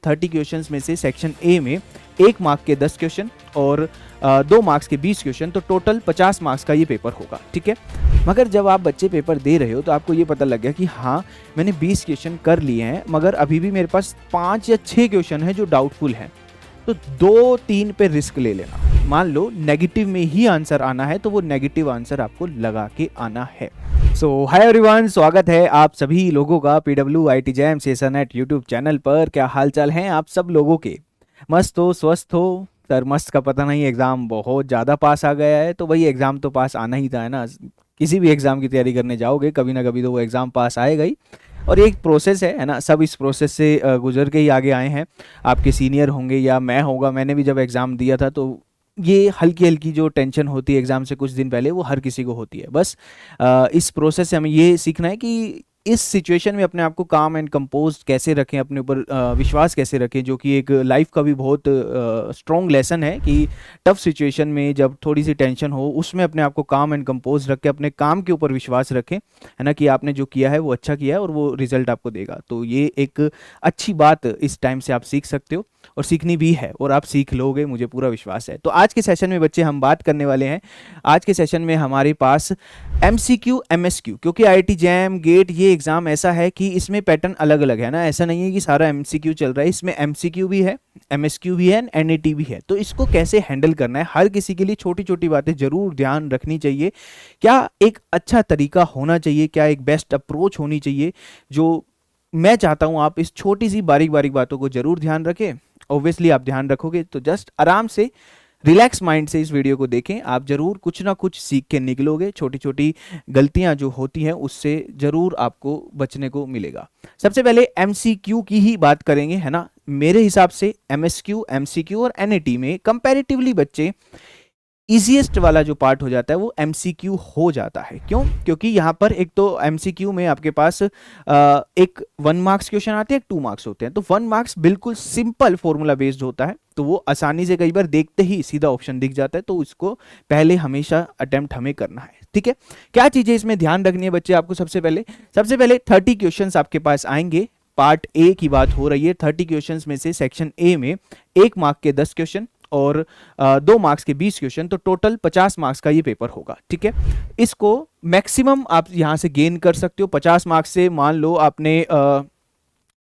30 questions में से section A में 1 मार्क के 10 क्वेश्चन और 2 मार्क्स के 20 क्वेश्चन, तो टोटल 50 मार्क्स का ये पेपर होगा, ठीक है। मगर जब आप बच्चे पेपर दे रहे हो तो आपको ये पता लग गया कि हाँ मैंने 20 क्वेश्चन कर लिए हैं, मगर अभी भी मेरे पास 5 या 6 क्वेश्चन हैं जो डाउटफुल हैं, तो 2-3 पे रिस्क ले लेना। मान लो नेगेटिव में ही आंसर आना है तो वो नेगेटिव आंसर आपको लगा के आना है। सो हाय एवरीवन, स्वागत है आप सभी लोगों का PWIT jam session at YouTube channel पर। क्या हाल चाल हैं आप सब लोगों के? मस्त हो, स्वस्थ हो? सर मस्त का पता नहीं, एग्ज़ाम बहुत ज़्यादा पास आ गया है। तो भाई एग्ज़ाम तो पास आना ही था, है ना। किसी भी एग्ज़ाम की तैयारी करने जाओगे कभी ना कभी तो वो एग्ज़ाम पास आएगा ही, और एक प्रोसेस है ना। सब इस प्रोसेस से गुजर के ही आगे आए हैं। आपके सीनियर होंगे या मैं होगा, मैंने भी जब एग्ज़ाम दिया था तो ये हल्की हल्की जो टेंशन होती है एग्ज़ाम से कुछ दिन पहले, वो हर किसी को होती है। बस इस प्रोसेस से हमें ये सीखना है कि इस सिचुएशन में अपने आप को काम एंड कंपोज कैसे रखें, अपने ऊपर विश्वास कैसे रखें, जो कि एक लाइफ का भी बहुत स्ट्रॉन्ग लेसन है कि टफ सिचुएशन में जब थोड़ी सी टेंशन हो उसमें अपने आप को काम एंड कंपोज रख के अपने काम के ऊपर विश्वास रखें, है ना, कि आपने जो किया है वो अच्छा किया है और वो रिजल्ट आपको देगा। तो ये एक अच्छी बात इस टाइम से आप सीख सकते हो और सीखनी भी है, और आप सीख लोगे, मुझे पूरा विश्वास है। तो आज के सेशन में बच्चे हम बात करने वाले हैं, आज के सेशन में हमारे पास MCQ MSQ, क्योंकि IIT जैम गेट ये एग्ज़ाम ऐसा है कि इसमें पैटर्न अलग अलग है ना। ऐसा नहीं है कि सारा MCQ चल रहा है, इसमें MCQ भी है, MSQ भी है, NAT भी है। तो इसको कैसे हैंडल करना है, हर किसी के लिए छोटी छोटी बातें जरूर ध्यान रखनी चाहिए। क्या एक अच्छा तरीका होना चाहिए, क्या एक बेस्ट अप्रोच होनी चाहिए, जो मैं चाहता हूँ आप इस छोटी सी बारीक बारीक बातों को जरूर ध्यान रखें। ऑब्वियसली आप ध्यान रखोगे तो जस्ट आराम से रिलैक्स माइंड से इस वीडियो को देखें, आप जरूर कुछ ना कुछ सीख के निकलोगे। छोटी छोटी गलतियां जो होती हैं उससे जरूर आपको बचने को मिलेगा। सबसे पहले MCQ की ही बात करेंगे, है ना। मेरे हिसाब से MSQ, MCQ और NAT में कंपैरेटिवली बच्चे ईजीएस्ट वाला जो पार्ट हो जाता है वो MCQ हो जाता है। क्यों? क्योंकि यहाँ पर एक तो MCQ में आपके पास एक 1 मार्क्स क्वेश्चन आते हैं, एक 2 मार्क्स होते हैं। तो 1 मार्क्स बिल्कुल सिंपल फॉर्मूला बेस्ड होता है, तो वो आसानी से कई बार देखते ही सीधा ऑप्शन दिख जाता है, तो उसको पहले हमेशा अटेम्प्ट हमें करना है, ठीक है। क्या चीजें इसमें ध्यान रखनी है बच्चे आपको? सबसे पहले 30 क्वेश्चन आपके पास आएंगे। पार्ट ए की बात हो रही है। 30 क्वेश्चन में से सेक्शन ए में 1 मार्क के 10 क्वेश्चन और 2 मार्क्स के 20 क्वेश्चन, तो टोटल 50 मार्क्स का ये पेपर होगा, ठीक है। इसको मैक्सिमम आप यहां से गेन कर सकते हो 50 मार्क्स से। मान लो आपने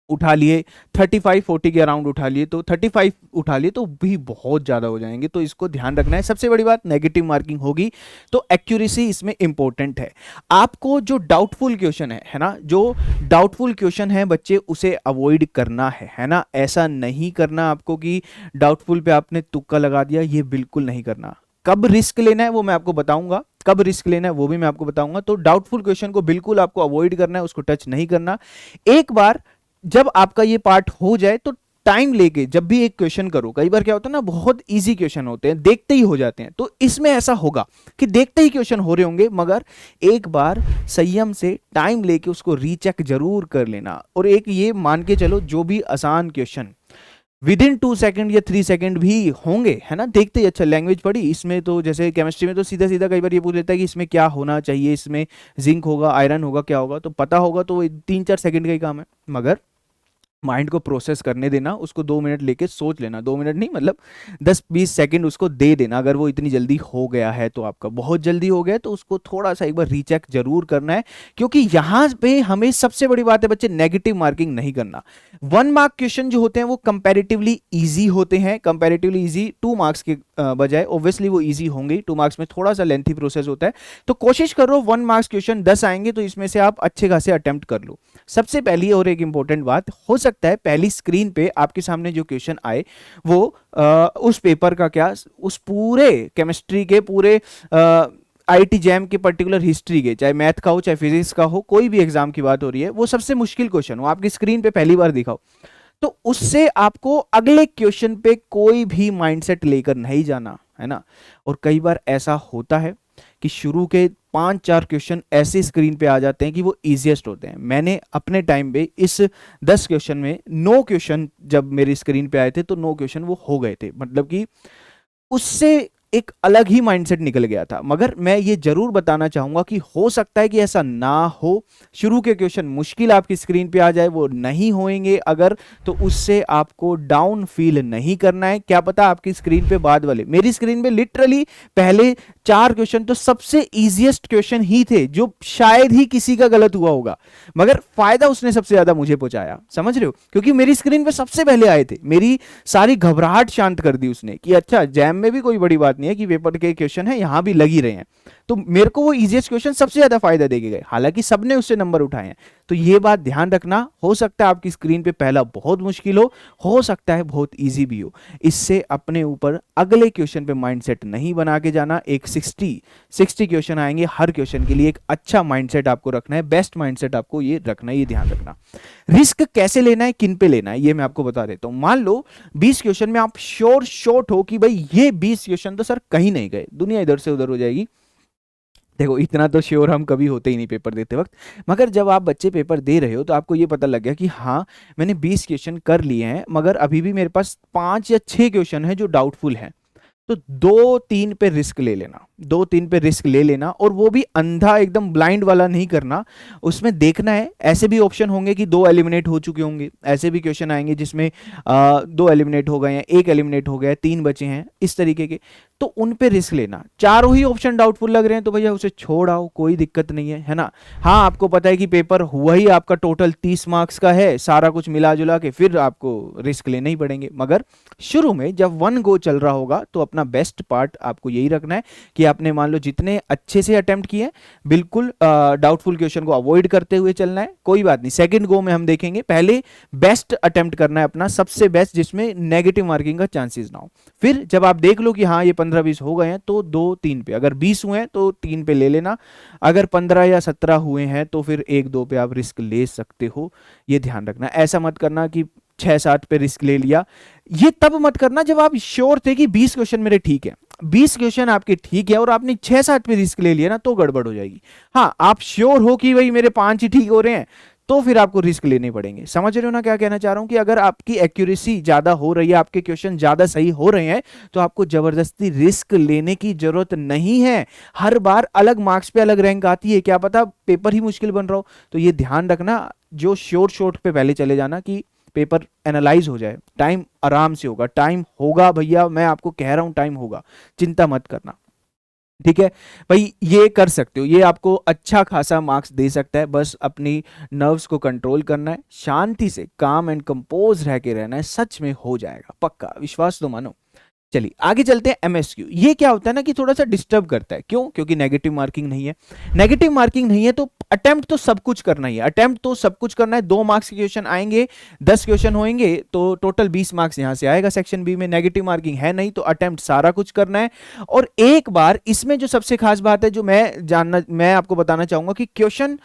उठा लिए 35-40 के अराउंड उठा लिए, तो 35 उठा लिए तो भी बहुत ज़्यादा हो जाएंगे, तो इसको ध्यान रखना है। सबसे बड़ी बात नेगेटिव मार्किंग होगी, तो एक्यूरेसी इसमें इंपॉर्टेंट है। आपको जो डाउटफुल क्वेश्चन है ना, जो डाउटफुल क्वेश्चन है बच्चे उसे अवॉइड करना है ना। ऐसा नहीं करना आपको कि डाउटफुल पे आपने तुक्का लगा दिया, ये बिल्कुल नहीं करना। कब रिस्क लेना है वो मैं आपको बताऊंगा, कब रिस्क लेना है वो भी मैं आपको बताऊंगा। तो डाउटफुल क्वेश्चन को बिल्कुल आपको अवॉइड करना है, उसको टच नहीं करना। एक बार जब आपका ये पार्ट हो जाए तो टाइम लेके जब भी एक क्वेश्चन करो, कई बार क्या होता है ना, बहुत इजी क्वेश्चन होते हैं, देखते ही हो जाते हैं। तो इसमें ऐसा होगा कि देखते ही क्वेश्चन हो रहे होंगे, मगर एक बार संयम से टाइम लेके उसको रीचेक जरूर कर लेना। और एक ये मान के चलो, जो भी आसान क्वेश्चन विदिन 2 सेकंड या 3 सेकंड भी होंगे, है ना, देखते ही। अच्छा लैंग्वेज पढ़ी, इसमें तो जैसे केमिस्ट्री में तो सीधा सीधा कई बार ये पूछ लेता है कि इसमें क्या होना चाहिए, इसमें जिंक होगा, आयरन होगा, क्या होगा, तो पता होगा तो 3-4 सेकंड का ही काम है। मगर माइंड को प्रोसेस करने देना, उसको 2 मिनट लेके सोच लेना। 2 मिनट नहीं, मतलब 10-20 सेकंड उसको दे देना। अगर वो इतनी जल्दी हो गया है तो आपका बहुत जल्दी हो गया, तो उसको थोड़ा सा एक बार रीचेक जरूर करना है। क्योंकि यहाँ पे हमें सबसे बड़ी बात है बच्चे, नेगेटिव मार्किंग नहीं करना। 1 मार्क क्वेश्चन जो होते हैं वो कंपैरेटिवली इजी होते हैं, कंपैरेटिवली इजी 2 मार्क्स के बजाय। ऑब्वियसली वो इजी होंगे, 2 मार्क्स में थोड़ा सा लेंथी प्रोसेस होता है। तो कोशिश करो 1 मार्क्स क्वेश्चन 10 आएंगे तो इसमें से आप अच्छे खासे अटेम्प्ट कर लो। सबसे पहली और एक इंपॉर्टेंट बात, हो सकता है पहली स्क्रीन पे आपके सामने जो क्वेश्चन आए वो उस पेपर का क्या, उस पूरे केमिस्ट्री के पूरे IIT जैम के पर्टिकुलर हिस्ट्री के, चाहे मैथ का हो चाहे फिजिक्स का हो, कोई भी एग्जाम की बात हो रही है, वो सबसे मुश्किल क्वेश्चन हो आपकी स्क्रीन पे पहली बार दिखाओ, तो उससे आपको अगले क्वेश्चन पे कोई भी माइंडसेट लेकर नहीं जाना, है ना। और कई बार ऐसा होता है कि शुरू के 5-4 क्वेश्चन ऐसे स्क्रीन पे आ जाते हैं कि वो इजीएस्ट होते हैं। मैंने अपने टाइम पे इस 10 क्वेश्चन में 9 क्वेश्चन जब मेरी स्क्रीन पे आए थे तो 9 क्वेश्चन वो हो गए थे, मतलब कि उससे एक अलग ही माइंडसेट निकल गया था। मगर मैं ये जरूर बताना चाहूंगा कि हो सकता है कि ऐसा ना हो, शुरू के क्वेश्चन मुश्किल आपकी स्क्रीन पे आ जाए, वो नहीं होंगे अगर, तो उससे आपको डाउन फील नहीं करना है। क्या पता आपकी स्क्रीन पे बाद वाले, मेरी स्क्रीन पे लिटरली पहले 4 क्वेश्चन तो सबसे इजीएस्ट क्वेश्चन ही थे, जो शायद ही किसी का गलत हुआ होगा, मगर फायदा उसने सबसे ज्यादा मुझे पहुंचाया, समझ रहे हो, क्योंकि मेरी स्क्रीन पे सबसे पहले आए थे। मेरी सारी घबराहट शांत कर दी उसने कि अच्छा जैम में भी कोई बड़ी बात नहीं है कि पेपर के क्वेश्चन है, यहां भी लग ही रहे हैं। तो मेरे को वो इजीएस्ट क्वेश्चन सबसे ज्यादा फायदा देके गए, हालांकि सबने उससे नंबर उठाए हैं। तो ये बात ध्यान रखना, हो सकता है आपकी स्क्रीन पे पहला बहुत मुश्किल हो सकता है बहुत इजी भी हो। इससे अपने ऊपर अगले क्वेश्चन पे माइंडसेट नहीं बना के जाना। एक 60 क्वेश्चन आएंगे, हर क्वेश्चन के लिए एक अच्छा माइंडसेट आपको रखना है, बेस्ट माइंडसेट आपको ये रखना है, ये ध्यान रखना। रिस्क कैसे लेना है, किन पे लेना है, ये मैं आपको बता देता हूं। मान लो 20 क्वेश्चन में आप श्योर शॉट हो कि भाई ये 20 क्वेश्चन तो सर कहीं नहीं गए, दुनिया इधर से उधर हो जाएगी। देखो इतना तो श्योर हम कभी होते ही नहीं पेपर देते वक्त, मगर जब आप बच्चे पेपर दे रहे हो तो आपको ये पता लग गया कि हाँ मैंने 20 क्वेश्चन कर लिए हैं, मगर अभी भी मेरे पास 5 या 6 क्वेश्चन है जो डाउटफुल हैं, तो 2-3 पे रिस्क ले लेना, 2-3 पे रिस्क ले लेना, और वो भी अंधा एकदम ब्लाइंड वाला नहीं करना। उसमें देखना है, ऐसे भी ऑप्शन होंगे कि 2 एलिमिनेट हो चुके होंगे, ऐसे भी क्वेश्चन आएंगे जिसमें 2 एलिमिनेट हो गए हैं, 1 एलिमिनेट हो गया, 3 बचे हैं, इस तरीके के, तो उन पे रिस्क लेना। चारों ही ऑप्शन डाउटफुल लग रहे हैं तो भैया उसे छोड़ आओ, कोई दिक्कत नहीं है ना। हाँ आपको पता है कि पेपर हुआ ही आपका टोटल 30 मार्क्स का है, सारा कुछ मिला जुला के फिर आपको रिस्क लेने ही पड़ेंगे, मगर शुरू में जब 1 गो चल रहा होगा तो अपना बेस्ट पार्ट आपको यही रखना है कि आपने मान लो जितने अच्छे से अटेम्प्ट किए, बिल्कुल डाउटफुल क्वेश्चन को अवॉइड करते हुए चलना है, कोई बात नहीं, सेकंड गो में हम देखेंगे, पहले बेस्ट अटेम्प्ट करना है अपना, सबसे बेस्ट जिसमें नेगेटिव मार्किंग का चांसेस ना हो। फिर जब आप देख लो कि हाँ ये 15-20 हो गए हैं तो 2-3 पे, अगर 20 हुए हैं तो 3 पे ले लेना, अगर 15 या 17 हुए हैं तो फिर 1-2 पे आप रिस्क ले सकते हो, ये ध्यान रखना। ऐसा मत करना कि 6-7 पे रिस्क ले लिया, ये तब मत करना जब आप श्योर थे कि 20 क्वेश्चन मेरे ठीक है, 20 क्वेश्चन आपके ठीक है और आपने 6-7 पे रिस्क ले लिया ना तो गड़बड़ हो जाएगी। हाँ आप श्योर हो कि भाई मेरे 5 ही ठीक हो रहे हैं तो फिर आपको रिस्क लेने पड़ेंगे। समझ रहे हो ना क्या कहना चाह रहा हूं, कि अगर आपकी एक्यूरेसी ज्यादा हो रही है, आपके क्वेश्चन ज्यादा सही हो रहे हैं, तो आपको जबरदस्ती रिस्क लेने की जरूरत नहीं है। हर बार अलग मार्क्स पे अलग रैंक आती है, क्या पता पेपर ही मुश्किल बन रहा हो, तो ये ध्यान रखना। जो श्योर शॉट पे पहले चले जाना कि पेपर एनालाइज हो जाए, टाइम आराम से होगा, टाइम होगा भैया, मैं आपको कह रहा हूं टाइम होगा, चिंता मत करना, ठीक है भाई। ये कर सकते हो, ये आपको अच्छा खासा मार्क्स दे सकता है, बस अपनी नर्व्स को कंट्रोल करना है, शांति से काम एंड कंपोज रह के रहना है, सच में हो जाएगा पक्का, विश्वास तो मानो। चलिए आगे चलते हैं। एमएसक्यू ये क्या होता है ना कि थोड़ा सा डिस्टर्ब करता है, क्यों, क्योंकि नेगेटिव मार्किंग नहीं है। नेगेटिव मार्किंग नहीं है तो अटेम्प्ट तो सब कुछ करना ही है, अटेम्प्ट तो सब कुछ करना है। 2 मार्क्स के क्वेश्चन आएंगे, 10 क्वेश्चन होंगे तो टोटल 20 मार्क्स यहां से आएगा सेक्शन बी में। नेगेटिव मार्किंग है नहीं तो अटेम्प्ट सारा कुछ करना है। और एक बार इसमें जो सबसे खास बात है जो मैं आपको बताना चाहूंगा कि क्वेश्चन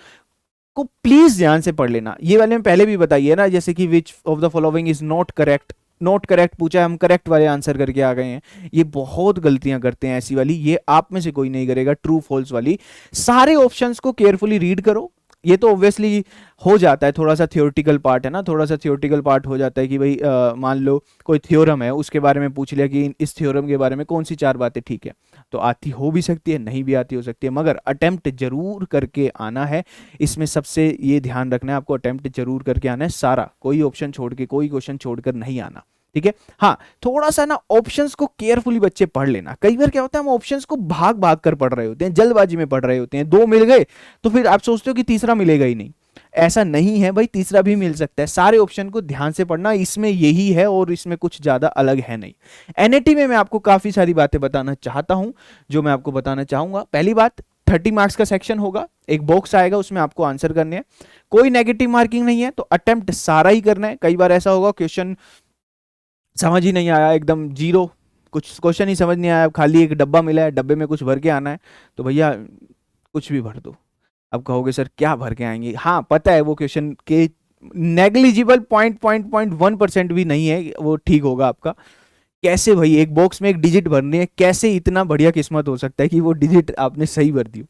को प्लीज ध्यान से पढ़ लेना। ये वाले में पहले भी बताइए ना, जैसे कि which of the following is not correct, not correct पूछा है, हम करेक्ट वाले आंसर करके आ गए हैं। ये बहुत गलतियां करते हैं ऐसी वाली, ये आप में से कोई नहीं करेगा। ट्रू फॉल्स वाली सारे ऑप्शंस को केयरफुली रीड करो। ये तो ऑब्वियसली हो जाता है, थोड़ा सा थियोरटिकल पार्ट है ना, थोड़ा सा थियोरटिकल पार्ट हो जाता है कि भाई मान लो कोई थ्योरम है, उसके बारे में पूछ लिया कि इस थ्योरम के बारे में कौन सी 4 बातें ठीक है, तो आती हो भी सकती है, नहीं भी आती हो सकती है, मगर अटेम्प्ट जरूर करके आना है। इसमें सबसे ये ध्यान रखना है, आपको अटेम्प्ट जरूर करके आना है सारा, कोई ऑप्शन छोड़ के, कोई क्वेश्चन छोड़कर नहीं आना, ठीक है। हाँ थोड़ा सा ना ऑप्शंस को केयरफुली बच्चे पढ़ लेना। कई बार क्या होता है हम ऑप्शंस को भाग भाग कर पढ़ रहे होते हैं, जल्दबाजी में पढ़ रहे होते हैं, 2 मिल गए तो फिर आप सोचते हो कि तीसरा मिलेगा ही नहीं। ऐसा नहीं है भाई, तीसरा भी मिल सकता है। सारे ऑप्शन को ध्यान से पढ़ना, इसमें यही है और इसमें कुछ ज्यादा अलग है नहीं। एनएटी में मैं आपको काफी सारी बातें बताना चाहता हूं, जो मैं आपको बताना चाहूंगा। पहली बात, 30 मार्क्स का सेक्शन होगा, एक बॉक्स आएगा, उसमें आपको आंसर करने हैं, कोई नेगेटिव मार्किंग नहीं है, तो अटेम्प्ट सारा ही करना है। कई बार ऐसा होगा क्वेश्चन समझ ही नहीं आया, एकदम जीरो, कुछ क्वेश्चन ही समझ नहीं आया, खाली एक डब्बा मिला है, डब्बे में कुछ भर के आना है, तो भैया कुछ भी भर दो। अब कहोगे सर क्या भर के आएंगे, हाँ पता है वो क्वेश्चन के नेग्लिजिबल 0.1% भी नहीं है, वो ठीक होगा आपका। कैसे भाई एक बॉक्स में एक डिजिट भरनी है, कैसे इतना बढ़िया किस्मत हो सकता है कि वो डिजिट आपने सही भर दी,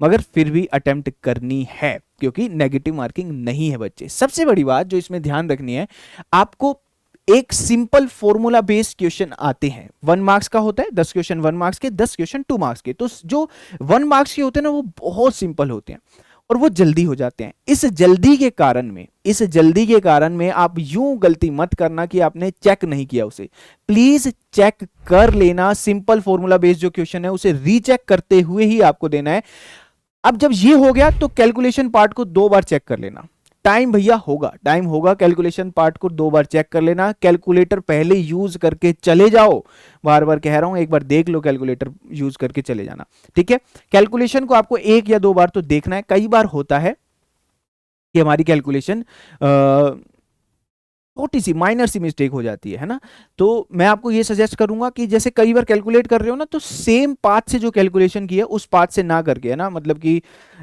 मगर फिर भी अटेम्प्ट करनी है क्योंकि नेगेटिव मार्किंग नहीं है बच्चे। सबसे बड़ी बात जो इसमें ध्यान रखनी है, आपको एक सिंपल फॉर्मूला बेस्ड क्वेश्चन आते हैं, 1 मार्क्स का होता है, 10 क्वेश्चन 1 मार्क्स के, 10 क्वेश्चन 2 मार्क्स के। तो जो 1 मार्क्स के होते हैं ना वो बहुत सिंपल होते हैं और वो जल्दी हो जाते हैं। इस जल्दी के कारण में आप यूं गलती मत करना कि आपने चेक नहीं किया उसे, प्लीज चेक कर लेना। सिंपल फॉर्मूला बेस्ड जो क्वेश्चन है उसे रीचेक करते हुए ही आपको देना है। अब जब ये हो गया तो कैलकुलेशन पार्ट को 2 बार चेक कर लेना। टाइम होगा, कैलकुलेशन पार्ट को 2 बार चेक कर लेना। कैलकुलेटर पहले यूज करके चले जाओ, बार बार कह रहा हूं, एक बार देख लो, कैलकुलेटर यूज करके चले जाना, ठीक है। कैलकुलेशन को आपको 1 या 2 बार तो देखना है। कई बार होता है कि हमारी कैलकुलेशन छोटी सी माइनर सी मिस्टेक हो जाती है ना। तो मैं आपको ये सजेस्ट करूंगा कि जैसे कई बार कैलकुलेट कर रहे हो ना, तो सेम पाथ से जो कैलकुलेशन की है उस पाथ से ना करके, है ना, मतलब कि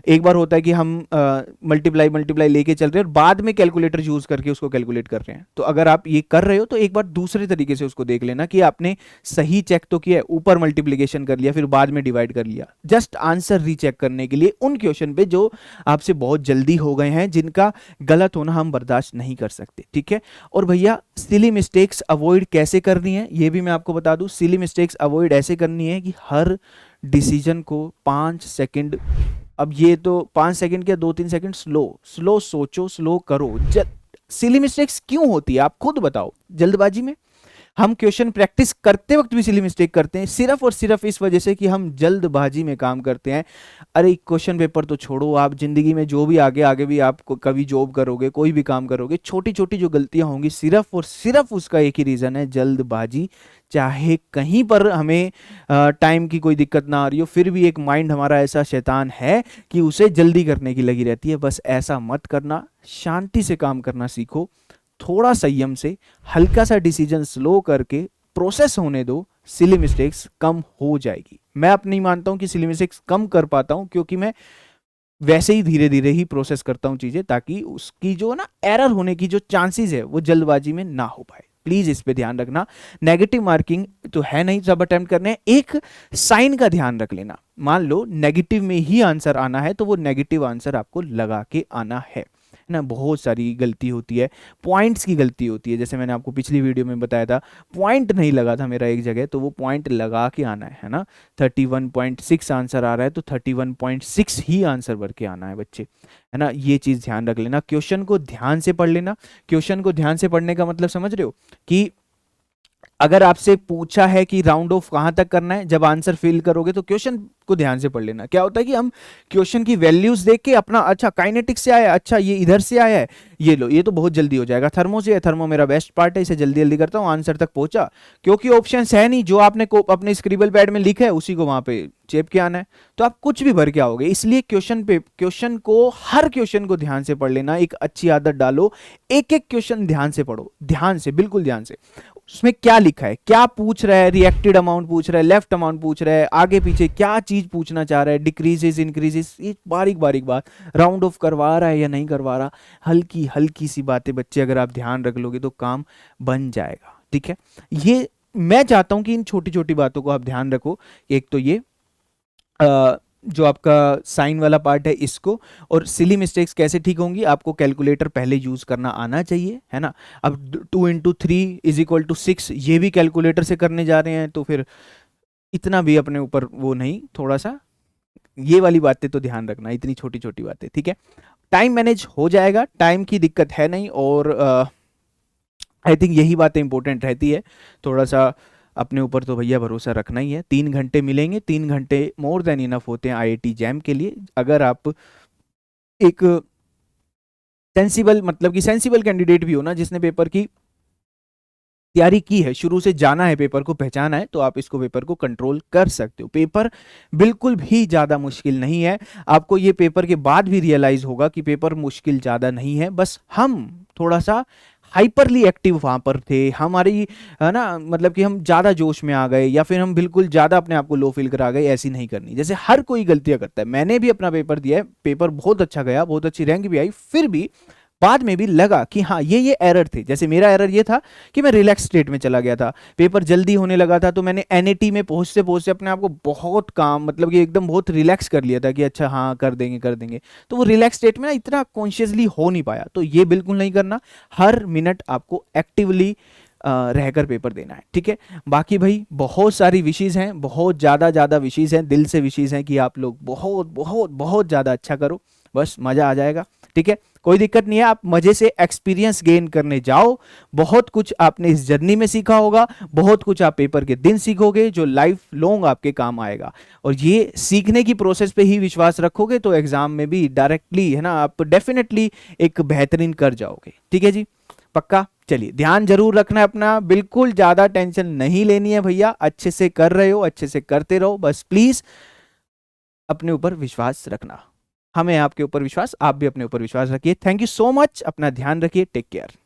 एक बार होता है कि हम मल्टीप्लाई लेके चल रहे हैं और बाद में कैलकुलेटर यूज करके उसको कैलकुलेट कर रहे हैं। तो अगर आप ये कर रहे हो तो एक बार दूसरे तरीके से उसको देख लेना कि आपने सही चेक तो किया है, ऊपर मल्टीप्लीकेशन कर लिया फिर बाद में डिवाइड कर लिया, जस्ट आंसर रीचेक करने के लिए उन क्वेश्चन पे जो आपसे बहुत जल्दी हो गए हैं, जिनका गलत होना हम बर्दाश्त नहीं कर सकते, ठीक है। और भैया सिली मिस्टेक्स अवॉइड कैसे करनी है ये भी मैं आपको बता दूं। सिली मिस्टेक्स अवॉइड ऐसे करनी है कि हर डिसीजन को 5 सेकंड, अब ये तो 5 सेकंड क्या 2-3 सेकंड स्लो सोचो, स्लो करो। सिली मिस्टेक्स क्यों होती है आप खुद बताओ। जल्दबाजी में हम क्वेश्चन प्रैक्टिस करते वक्त भी सिली मिस्टेक करते हैं, सिर्फ और सिर्फ इस वजह से कि हम जल्दबाजी में काम करते हैं। अरे क्वेश्चन पेपर तो छोड़ो, आप जिंदगी में जो भी आगे भी आप कभी जॉब करोगे, कोई भी काम करोगे, छोटी छोटी जो गलतियां होंगी सिर्फ और सिर्फ उसका एक ही रीजन है, जल्दबाजी। चाहे कहीं पर हमें टाइम की कोई दिक्कत ना आ रही हो, फिर भी एक माइंड हमारा ऐसा शैतान है कि उसे जल्दी करने की लगी रहती है। बस ऐसा मत करना, शांति से काम करना सीखो, थोड़ा संयम से, हल्का सा डिसीजन स्लो करके प्रोसेस होने दो, सिली मिस्टेक्स कम हो जाएगी। मैं अपनी मानता हूं कि सिली मिस्टेक्स कम कर पाता हूं क्योंकि मैं वैसे ही धीरे धीरे ही प्रोसेस करता हूं चीजें, ताकि उसकी जो ना एरर होने की जो चांसेस है वो जल्दबाजी में ना हो पाए। प्लीज इस पे ध्यान रखना। नेगेटिव मार्किंग तो है नहीं, सब अटेम्प्ट करने हैं। एक साइन का ध्यान रख लेना, मान लो नेगेटिव में ही आंसर आना है तो वो नेगेटिव आंसर आपको लगा के आना है ना। बहुत सारी गलती होती है, पॉइंट्स की गलती होती है, जैसे मैंने आपको पिछली वीडियो में बताया था, पॉइंट नहीं लगा था मेरा एक जगह, तो वो पॉइंट लगा के आना है ना। 31.6 आंसर आ रहा है तो 31.6 ही आंसर भर के आना है बच्चे, है ना। ये चीज ध्यान रख लेना। क्वेश्चन को ध्यान से पढ़ लेना। क्वेश्चन को ध्यान से पढ़ने का मतलब समझ रहे हो कि अगर आपसे पूछा है कि राउंड ऑफ कहां तक करना है, जब आंसर फिल करोगे तो क्वेश्चन को ध्यान से पढ़ लेना। क्या होता है कि हम क्वेश्चन की वैल्यूज देख के अपना, अच्छा काइनेटिक्स से आया, अच्छा ये इधर से आया है, ये लो, ये तो बहुत जल्दी हो जाएगा, थर्मो से है, थर्मो मेरा बेस्ट पार्ट है, इसे जल्दी जल्दी करता हूँ, आंसर तक पहुंचा। क्योंकि ऑप्शंस है नहीं, जो आपने अपने स्क्रिबल पैड में लिखा है उसी को वहां पे चेप के आना है, तो आप कुछ भी भर के आओगे। इसलिए क्वेश्चन को, हर क्वेश्चन को ध्यान से पढ़ लेना। एक अच्छी आदत डालो, एक एक क्वेश्चन ध्यान से पढ़ो, ध्यान से, बिल्कुल ध्यान से। उसमें क्या लिखा है, क्या पूछ रहा है, रिएक्टेड अमाउंट पूछ रहा है, लेफ्ट अमाउंट पूछ रहा है, आगे पीछे क्या चीज पूछना चाह रहा है, डिक्रीजेस इंक्रीजेस, ये बारीक बारीक बात, राउंड ऑफ करवा रहा है या नहीं करवा रहा, हल्की हल्की सी बातें बच्चे अगर आप ध्यान रख लोगे तो काम बन जाएगा, ठीक है। ये मैं चाहता हूं कि इन छोटी छोटी बातों को आप ध्यान रखो। एक तो ये जो आपका साइन वाला पार्ट है इसको, और सिली मिस्टेक्स कैसे ठीक होंगी, आपको कैलकुलेटर पहले यूज करना आना चाहिए, है ना। अब 2 × 3 = 6 ये भी कैलकुलेटर से करने जा रहे हैं तो फिर इतना भी अपने ऊपर वो नहीं, थोड़ा सा ये वाली बातें तो ध्यान रखना, इतनी छोटी छोटी बातें, ठीक है। टाइम मैनेज हो जाएगा, टाइम की दिक्कत है नहीं, और आई थिंक यही बातें इंपॉर्टेंट रहती है। थोड़ा सा अपने ऊपर तो भैया भरोसा रखना ही है। 3 घंटे मिलेंगे, 3 घंटे मोर देन इनफ होते हैं IIT जैम के लिए। अगर आप एक सेंसिबल, मतलब कि सेंसिबल कैंडिडेट भी हो ना, जिसने पेपर की तैयारी की है, शुरू से जाना है, पेपर को पहचाना है, तो आप इसको पेपर को कंट्रोल कर सकते हो। पेपर बिल्कुल भी ज्यादा मुश्किल नहीं है। आपको ये पेपर के बाद भी रियलाइज होगा कि पेपर मुश्किल ज्यादा नहीं है, बस हम थोड़ा सा हाइपरली एक्टिव वहां पर थे, हमारी, है ना, मतलब कि हम ज्यादा जोश में आ गए, या फिर हम बिल्कुल ज्यादा अपने आप को लो फील करा गए। ऐसी नहीं करनी, जैसे हर कोई गलतियां करता है। मैंने भी अपना पेपर दिया है, पेपर बहुत अच्छा गया, बहुत अच्छी रैंक भी आई, फिर भी बाद में भी लगा कि हाँ ये एरर थे। जैसे मेरा एरर ये था कि मैं रिलैक्स स्टेट में चला गया था, पेपर जल्दी होने लगा था, तो मैंने NAT में पहुंचते पहुंचते अपने आप को बहुत काम, मतलब कि एकदम बहुत रिलैक्स कर लिया था कि अच्छा हाँ कर देंगे कर देंगे, तो वो रिलैक्स स्टेट में ना इतना कॉन्शियसली हो नहीं पाया। तो ये बिल्कुल नहीं करना, हर मिनट आपको एक्टिवली रहकर पेपर देना है, ठीक है। बाकी भाई बहुत सारी विशेज़ हैं, बहुत ज़्यादा विशेज़ हैं, दिल से विशेज़ हैं कि आप लोग बहुत बहुत बहुत ज़्यादा अच्छा करो, बस मज़ा आ जाएगा, ठीक है। कोई दिक्कत नहीं है, आप मज़े से एक्सपीरियंस गेन करने जाओ, बहुत कुछ आपने इस जर्नी में सीखा होगा, बहुत कुछ आप पेपर के दिन सीखोगे जो लाइफ लॉन्ग आपके काम आएगा। और ये सीखने की प्रोसेस पे ही विश्वास रखोगे तो एग्जाम में भी डायरेक्टली है ना आप डेफिनेटली एक बेहतरीन कर जाओगे, ठीक है जी, पक्का। चलिए ध्यान जरूर रखना है अपना, बिल्कुल ज़्यादा टेंशन नहीं लेनी है भैया, अच्छे से कर रहे हो, अच्छे से करते रहो, बस प्लीज़ अपने ऊपर विश्वास रखना, हमें आपके ऊपर विश्वास, आप भी अपने ऊपर विश्वास रखिए। थैंक यू सो मच, अपना ध्यान रखिए, टेक केयर।